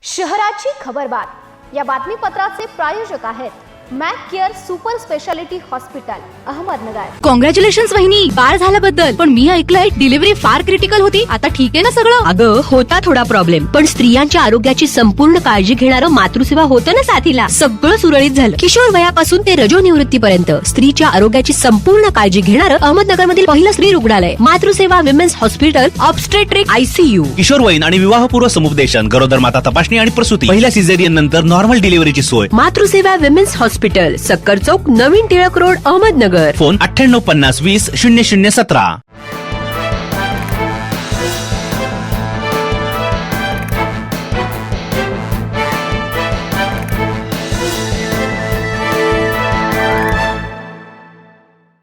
शहराची खबरबात या बातमीपत्राचे प्रायोजक आहेत Mac care super speciality hospital Ahmednagar. Congratulations वहिनी, बाळ झाल्याबद्दल। पण मी ऐकलंय डिलिव्हरी फार क्रिटिकल होती। आता ठीक आहे ना सगळं? अगं होता थोडा प्रॉब्लेम, पण स्त्रियांच्या आरोग्याची संपूर्ण काळजी घेणारं मातृसेवा होतं ना साथीला। सगळं सुरळीत झालं। किशोर वयापासून ते रजोनिवृत्तीपर्यंत स्त्रीच्या आरोग्याची संपूर्ण काळजी घेणारं अहमदनगर मधील पहिलं स्त्री रुग्णालय Matruseva women's hospital obstetric ICU। किशोरवयीन आणि विवाहपूर्व समुपदेशन, गरोदर माता तपासणी आणि प्रसूती, पहिल्या सिझेरियन नंतर नॉर्मल डिलिव्हरीची सोय। मातृसेवा विमेन्स हॉस्पिटल, सक्कर चौक, नवीन टिळक रोड, अहमदनगर। फोन 9850 20 0017।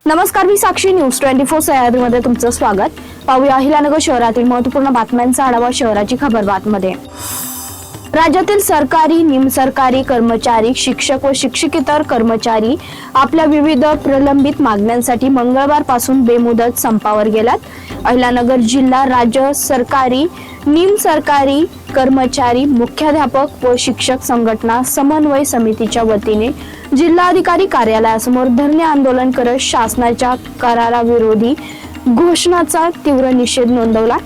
नमस्कार, मी साक्षी, न्यूज 24 सह्याद्रीमध्ये तुमचं स्वागत। पाहूया अहिल्यानगर शहरातील महत्त्वपूर्ण बातम्यांचा आढावा शहराची खबरबातमध्ये। राज्यातील सरकारी, निमसरकारी कर्मचारी, शिक्षक व शिक्षकेतर कर्मचारी आपल्या विविध प्रलंबित मागण्यांसाठी मंगळवारपासून बेमुदत संपावर गेलात। अहिल्यानगर जिल्हा राज्य सरकारी, निमसरकारी कर्मचारी, मुख्याध्यापक व शिक्षक संघटना समन्वय समितीच्या वतीने जिल्हाधिकारी कार्यालयासमोर धरणे आंदोलन करत शासनाच्या कराराविरोधी घोषणाचा तीव्र निषेध नोंदवला।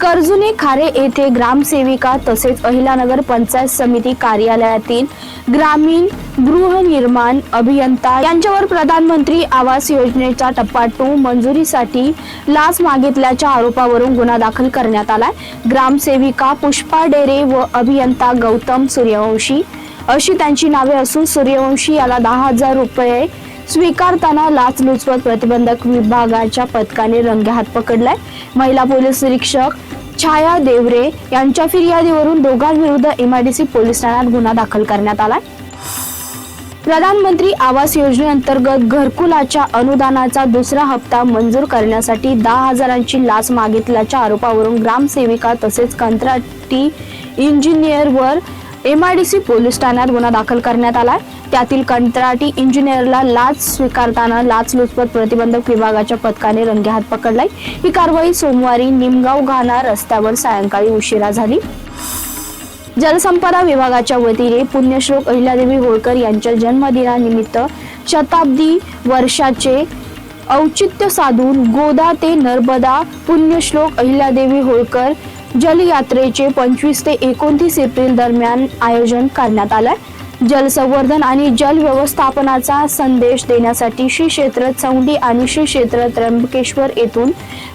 कर्जुने खारे येथे ग्रामसेविका तसेच अहिल्यानगर पंचायत समिती कार्यालयातील ग्रामीण गृहनिर्माण अभियंता यांच्यावर प्रधानमंत्री आवास योजनेचा टप्पा 2 मंजुरीसाठी लाच मागितल्याच्या आरोपावरून गुन्हा दाखल करण्यात आलाय। ग्रामसेविका पुष्पा डेरे व अभियंता गौतम सूर्यवंशी अशी त्यांची नावे असून सूर्यवंशी याला 10,000 रुपये स्वीकारताना लाचलुचपत प्रतिबंधक विभागाच्या पथकाने रंगेहात पकडलाय। महिला पोलीस निरीक्षक छाया देवरे यांच्या फिर्यादीवरून दोघांविरुद्ध MIDC पोलीस ठाण्यात गुन्हा दाखल करण्यात आलाय। प्रधानमंत्री आवास योजनेअंतर्गत घरकुलाच्या अनुदानाचा दुसरा हप्ता मंजूर करण्यासाठी 10,000ची लाच मागितल्याच्या आरोपावरून ग्रामसेविका तसेच कंत्राटी इंजिनियरवर MIDC पोलीस ठाण्यात गुन्हा दाखल करण्यात आलाय। त्यातील कंत्राटी इंजिनियरला लाच स्वीकारताना लाचलुचपत प्रतिबंधक विभागाच्या पथकाने रंगेहात पकडलाय। ही कारवाई सोमवारी निमगाव घाणा रस्त्यावर सायंकाळी उशिरा झाली। जलसंपदा विभागाच्या वतीने पुण्यश्लोक अहिल्यादेवी होळकर यांच्या जन्मदिनानिमित्त शताब्दी वर्षाचे औचित्य साधून गोदा ते नर्मदा पुण्यश्लोक अहिल्यादेवी होळकर जलयात्रेचे 25 ते 29 एप्रिल दरम्यान आयोजन करण्यात आलं। जलसंवर्धन आणि जल व्यवस्थापनाचा संदेश देण्यासाठी श्री क्षेत्र चौंडी आणि श्री क्षेत्र त्र्यंबकेश्वर येथून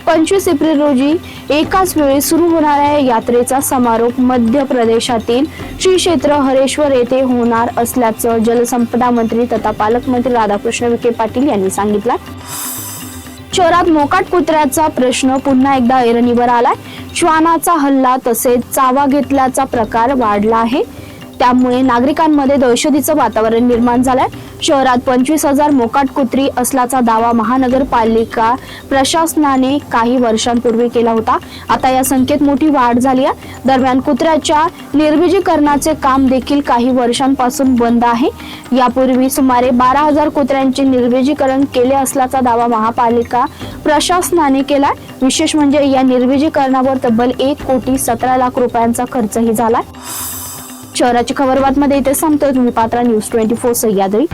25 एप्रिल रोजी एकाच वेळी सुरू होणाऱ्या यात्रेचा समारोप मध्य प्रदेशातील श्री क्षेत्र हरेश्वर येथे होणार असल्याचं जलसंपदा मंत्री तथा पालकमंत्री राधाकृष्ण विखे पाटील यांनी सांगितलं। शहरात मोकाट कुत्र्याचा प्रश्न पुन्हा एकदा ऐरणीवर आलाय। श्वानाचा हल्ला तसेच चावा घेतल्याचा प्रकार वाढला आहे, त्यामुळे नागरिकांमध्ये दहशतीचं वातावरण निर्माण झालंय। शहरात 25,000 मोकाट कुत्री असल्याचा दावा महानगरपालिका प्रशासनाने काही वर्षांपूर्वी केला होता। आता या संख्येत मोठी वाढ झाली आहे। दरम्यान कुत्र्याच्या निर्बीजीकरणाचे काम देखील काही वर्षांपासून बंद आहे। यापूर्वी सुमारे 12,000 कुत्र्यांचे निर्बीजीकरण केले असल्याचा दावा महापालिका प्रशासनाने केला। विशेष म्हणजे या निर्बीजीकरणावर तब्बल 1,17,00,000 रुपयांचा खर्चही झाला। शहराची खबरबातमध्ये इथे संपतोय। तुम्ही पाहता न्यूज 24 सह्याद्री।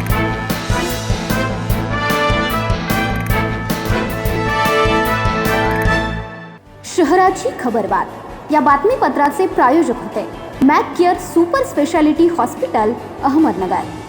शहराची खबरबात या बातमीपत्राचे प्रायोजक होते Mac care super speciality hospital Ahmednagar.